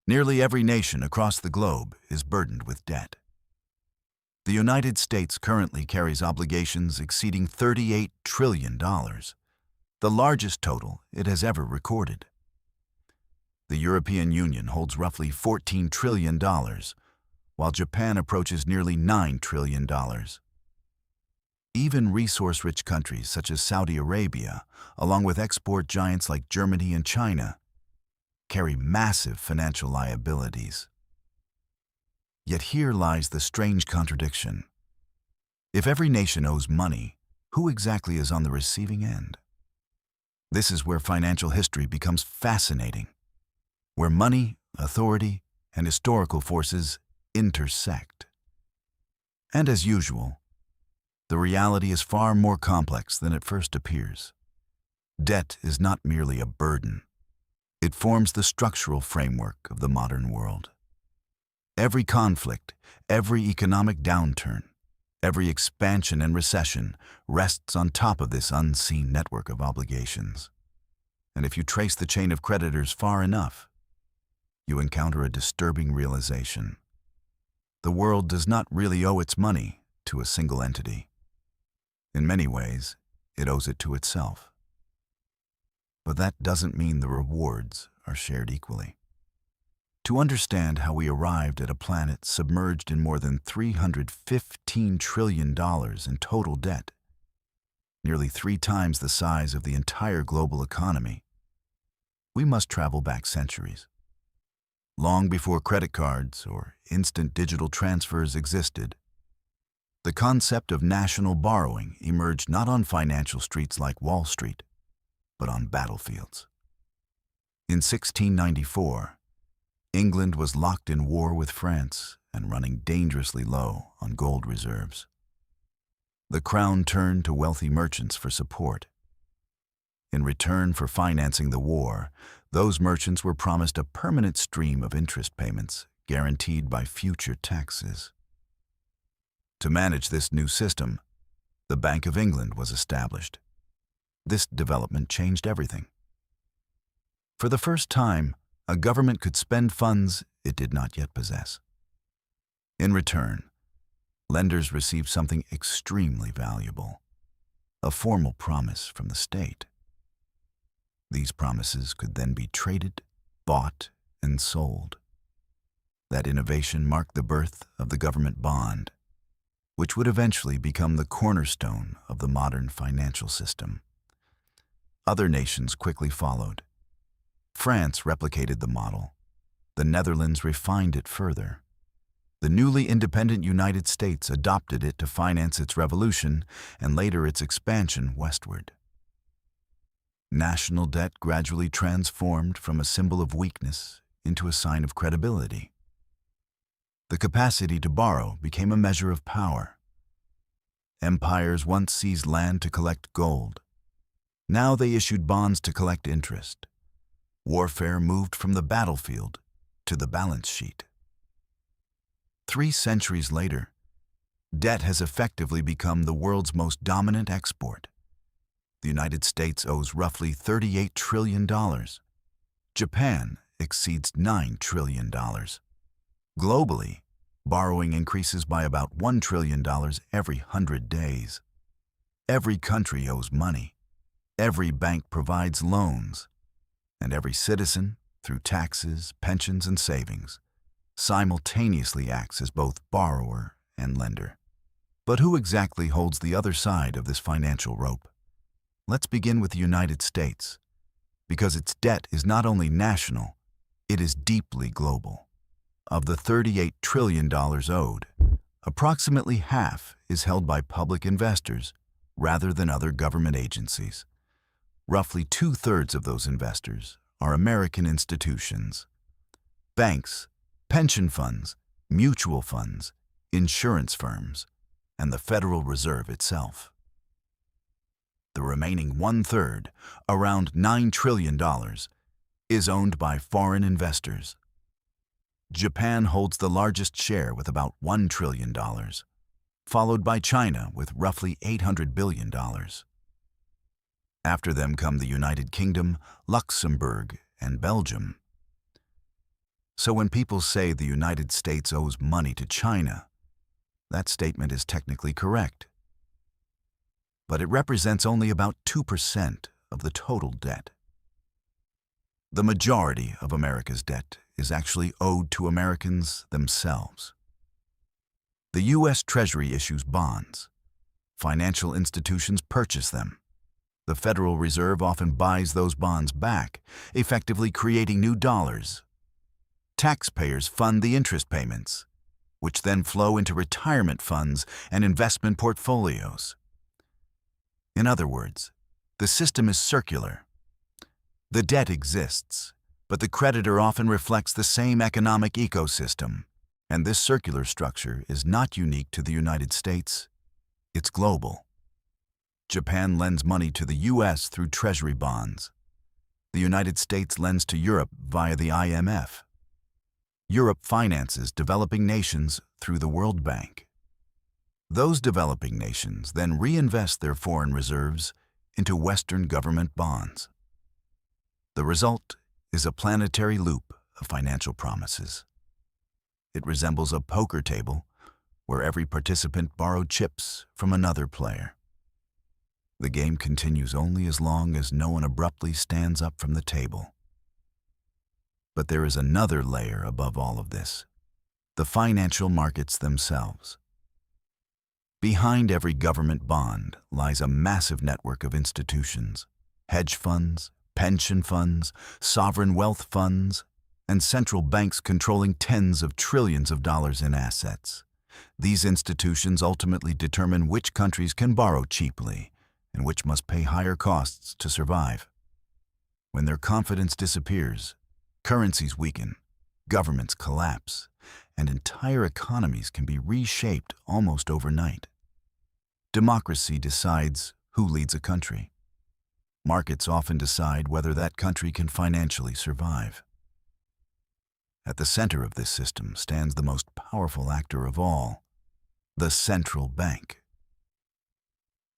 Nearly every nation across the globe is burdened with debt. The United States currently carries obligations exceeding $38 trillion, the largest total it has ever recorded. The European Union holds roughly $14 trillion, while Japan approaches nearly $9 trillion. Even resource-rich countries such as Saudi Arabia, along with export giants like Germany and China, carry massive financial liabilities. Yet here lies the strange contradiction. If every nation owes money, who exactly is on the receiving end? This is where financial history becomes fascinating, where money, authority, and historical forces intersect. And as usual, the reality is far more complex than it first appears. Debt is not merely a burden. It forms the structural framework of the modern world. Every conflict, every economic downturn, every expansion and recession rests on top of this unseen network of obligations. And if you trace the chain of creditors far enough, you encounter a disturbing realization. The world does not really owe its money to a single entity. In many ways, it owes it to itself. But that doesn't mean the rewards are shared equally. To understand how we arrived at a planet submerged in more than $315 trillion in total debt, nearly 3 times the size of the entire global economy, we must travel back centuries. Long before credit cards or instant digital transfers existed, the concept of national borrowing emerged not on financial streets like Wall Street, but on battlefields. In 1694, England was locked in war with France and running dangerously low on gold reserves. The crown turned to wealthy merchants for support. In return for financing the war, those merchants were promised a permanent stream of interest payments guaranteed by future taxes. To manage this new system, the Bank of England was established. This development changed everything. For the first time, a government could spend funds it did not yet possess. In return, lenders received something extremely valuable, a formal promise from the state. These promises could then be traded, bought, and sold. That innovation marked the birth of the government bond, which would eventually become the cornerstone of the modern financial system. Other nations quickly followed. France replicated the model. The Netherlands refined it further. The newly independent United States adopted it to finance its revolution and later its expansion westward. National debt gradually transformed from a symbol of weakness into a sign of credibility. The capacity to borrow became a measure of power. Empires once seized land to collect gold. Now they issued bonds to collect interest. Warfare moved from the battlefield to the balance sheet. 3 centuries later, debt has effectively become the world's most dominant export. The United States owes roughly $38 trillion. Japan exceeds $9 trillion. Globally, borrowing increases by about $1 trillion every 100 days. Every country owes money. Every bank provides loans. And every citizen, through taxes, pensions, and savings, simultaneously acts as both borrower and lender. But who exactly holds the other side of this financial rope? Let's begin with the United States, because its debt is not only national, it is deeply global. Of the $38 trillion owed, approximately half is held by public investors rather than other government agencies. Roughly 2/3 of those investors are American institutions. Banks, pension funds, mutual funds, insurance firms, and the Federal Reserve itself. The remaining 1/3, around $9 trillion, is owned by foreign investors. Japan holds the largest share with about $1 trillion, followed by China with roughly $800 billion. After them come the United Kingdom, Luxembourg, and Belgium. So when people say the United States owes money to China, that statement is technically correct. But it represents only about 2% of the total debt. The majority of America's debt is actually owed to Americans themselves. The U.S. Treasury issues bonds. Financial institutions purchase them. The Federal Reserve often buys those bonds back, effectively creating new dollars. Taxpayers fund the interest payments, which then flow into retirement funds and investment portfolios. In other words, the system is circular. The debt exists, but the creditor often reflects the same economic ecosystem, and this circular structure is not unique to the United States. It's global. Japan lends money to the U.S. through Treasury bonds. The United States lends to Europe via the IMF. Europe finances developing nations through the World Bank. Those developing nations then reinvest their foreign reserves into Western government bonds. The result is a planetary loop of financial promises. It resembles a poker table where every participant borrowed chips from another player. The game continues only as long as no one abruptly stands up from the table. But there is another layer above all of this: the financial markets themselves. Behind every government bond lies a massive network of institutions, hedge funds, pension funds, sovereign wealth funds, and central banks controlling tens of trillions of dollars in assets. These institutions ultimately determine which countries can borrow cheaply and which must pay higher costs to survive. When their confidence disappears, currencies weaken, governments collapse, and entire economies can be reshaped almost overnight. Democracy decides who leads a country. Markets often decide whether that country can financially survive. At the center of this system stands the most powerful actor of all, the central bank.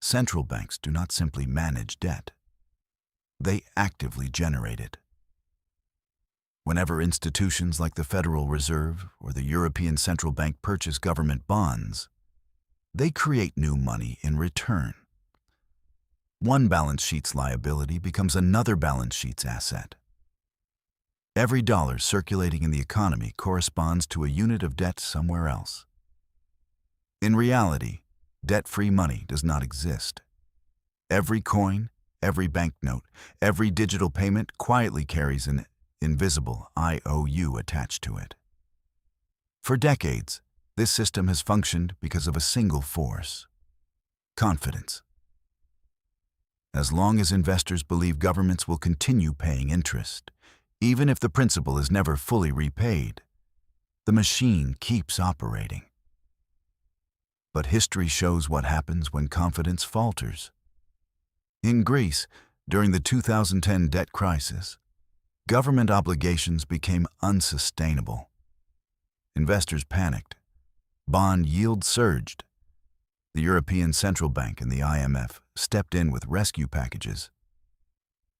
Central banks do not simply manage debt. They actively generate it. Whenever institutions like the Federal Reserve or the European Central Bank purchase government bonds, they create new money in return. One balance sheet's liability becomes another balance sheet's asset. Every dollar circulating in the economy corresponds to a unit of debt somewhere else. In reality, debt-free money does not exist. Every coin, every banknote, every digital payment quietly carries an invisible IOU attached to it. For decades, this system has functioned because of a single force: confidence. As long as investors believe governments will continue paying interest, even if the principal is never fully repaid, the machine keeps operating. But history shows what happens when confidence falters. In Greece, during the 2010 debt crisis, government obligations became unsustainable. Investors panicked. Bond yields surged. The European Central Bank and the IMF stepped in with rescue packages.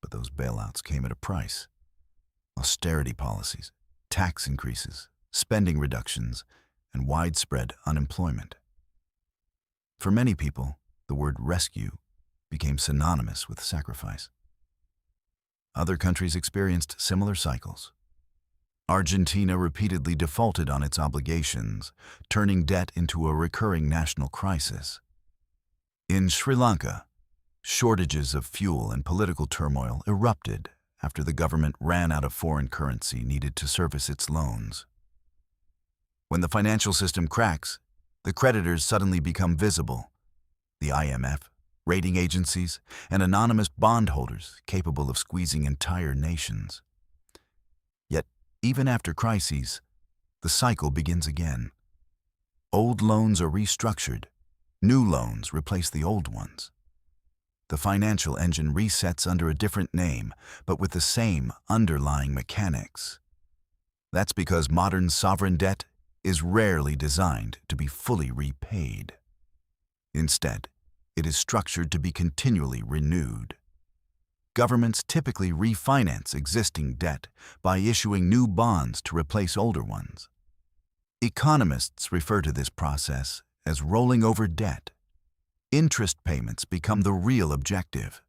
But those bailouts came at a price: austerity policies, tax increases, spending reductions, and widespread unemployment. For many people, the word rescue became synonymous with sacrifice. Other countries experienced similar cycles. Argentina repeatedly defaulted on its obligations, turning debt into a recurring national crisis. In Sri Lanka, shortages of fuel and political turmoil erupted after the government ran out of foreign currency needed to service its loans. When the financial system cracks, the creditors suddenly become visible: the IMF, rating agencies, and anonymous bondholders capable of squeezing entire nations. Yet, even after crises, the cycle begins again. Old loans are restructured. New loans replace the old ones. The financial engine resets under a different name, but with the same underlying mechanics. That's because modern sovereign debt is rarely designed to be fully repaid. Instead, it is structured to be continually renewed. governments typically refinance existing debt by issuing new bonds to replace older ones. Economists refer to this process as rolling over debt. Interest payments become the real objective,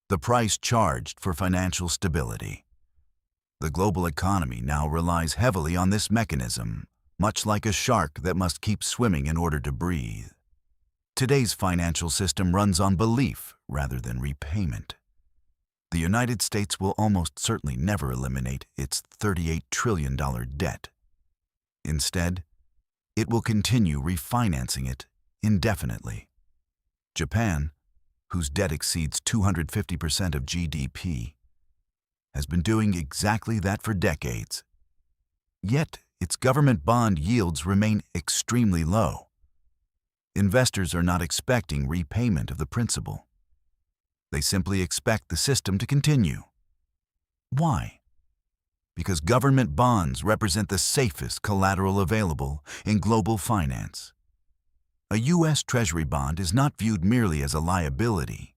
the price charged for financial stability. The global economy now relies heavily on this mechanism, much like a shark that must keep swimming in order to breathe. Today's financial system runs on belief rather than repayment. The United States will almost certainly never eliminate its $38 trillion debt. Instead, it will continue refinancing it indefinitely. Japan, whose debt exceeds 250% of GDP, has been doing exactly that for decades. Yet, its government bond yields remain extremely low. Investors are not expecting repayment of the principal. They simply expect the system to continue. Why? Because government bonds represent the safest collateral available in global finance. A U.S. Treasury bond is not viewed merely as a liability.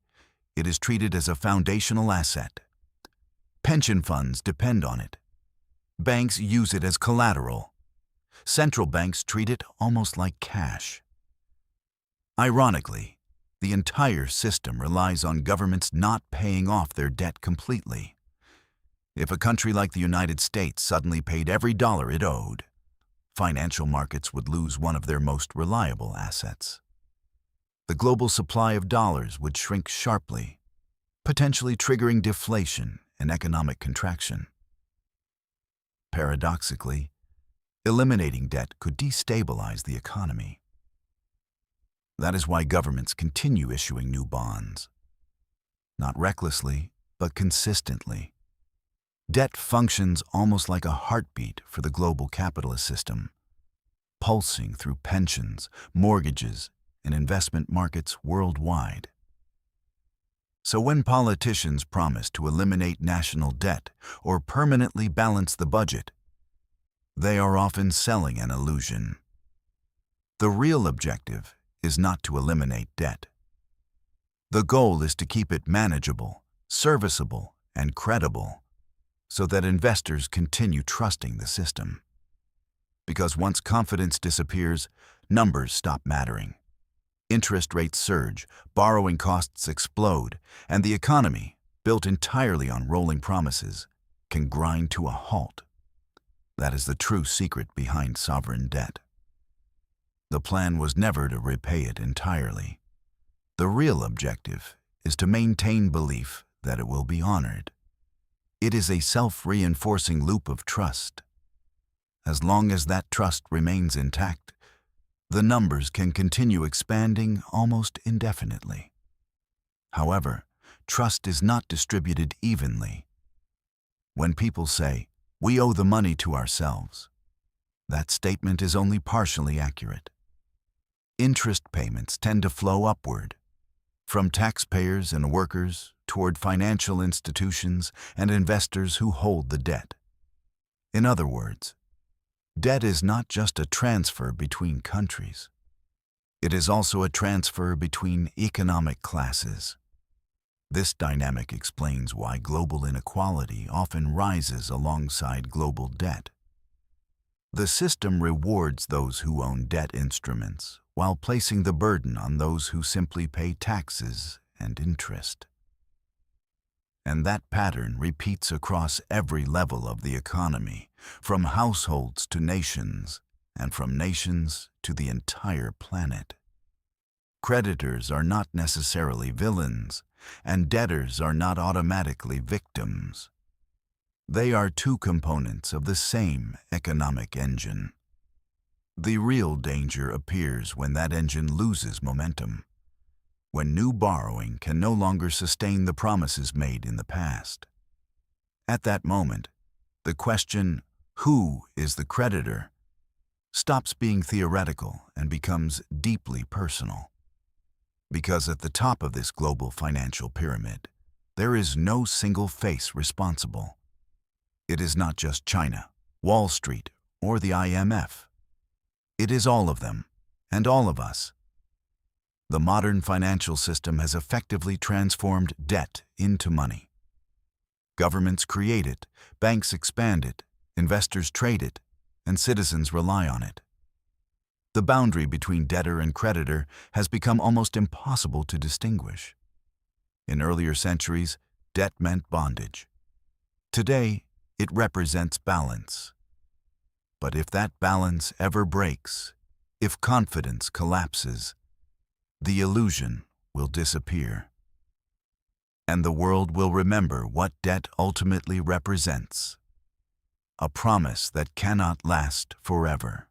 It is treated as a foundational asset. Pension funds depend on it. Banks use it as collateral. Central banks treat it almost like cash. Ironically, the entire system relies on governments not paying off their debt completely. If a country like the United States suddenly paid every dollar it owed, financial markets would lose one of their most reliable assets. The global supply of dollars would shrink sharply, potentially triggering deflation and economic contraction. Paradoxically, eliminating debt could destabilize the economy. That is why governments continue issuing new bonds. Not recklessly, but consistently. Debt functions almost like a heartbeat for the global capitalist system, pulsing through pensions, mortgages, and investment markets worldwide. So when politicians promise to eliminate national debt or permanently balance the budget, they are often selling an illusion. The real objective is not to eliminate debt. The goal is to keep it manageable, serviceable, and credible, so that investors continue trusting the system. Because once confidence disappears, numbers stop mattering. Interest rates surge, borrowing costs explode, and the economy, built entirely on rolling promises, can grind to a halt. That is the true secret behind sovereign debt. The plan was never to repay it entirely. The real objective is to maintain belief that it will be honored. It is a self-reinforcing loop of trust. As long as that trust remains intact, the numbers can continue expanding almost indefinitely. However, trust is not distributed evenly. When people say, "We owe the money to ourselves," that statement is only partially accurate. Interest payments tend to flow upward, from taxpayers and workers toward financial institutions and investors who hold the debt. In other words, debt is not just a transfer between countries. It is also a transfer between economic classes. This dynamic explains why global inequality often rises alongside global debt. The system rewards those who own debt instruments while placing the burden on those who simply pay taxes and interest. And that pattern repeats across every level of the economy, from households to nations, and from nations to the entire planet. Creditors are not necessarily villains, and debtors are not automatically victims. They are two components of the same economic engine. The real danger appears when that engine loses momentum, when new borrowing can no longer sustain the promises made in the past. At that moment, the question, "Who is the creditor?" stops being theoretical and becomes deeply personal. Because at the top of this global financial pyramid, there is no single face responsible. It is not just China, Wall Street, or the IMF. It is all of them, and all of us. The modern financial system has effectively transformed debt into money. Governments create it, banks expand it, investors trade it, and citizens rely on it. The boundary between debtor and creditor has become almost impossible to distinguish. In earlier centuries, debt meant bondage. Today, it represents balance. But if that balance ever breaks, if confidence collapses, the illusion will disappear. And the world will remember what debt ultimately represents: a promise that cannot last forever.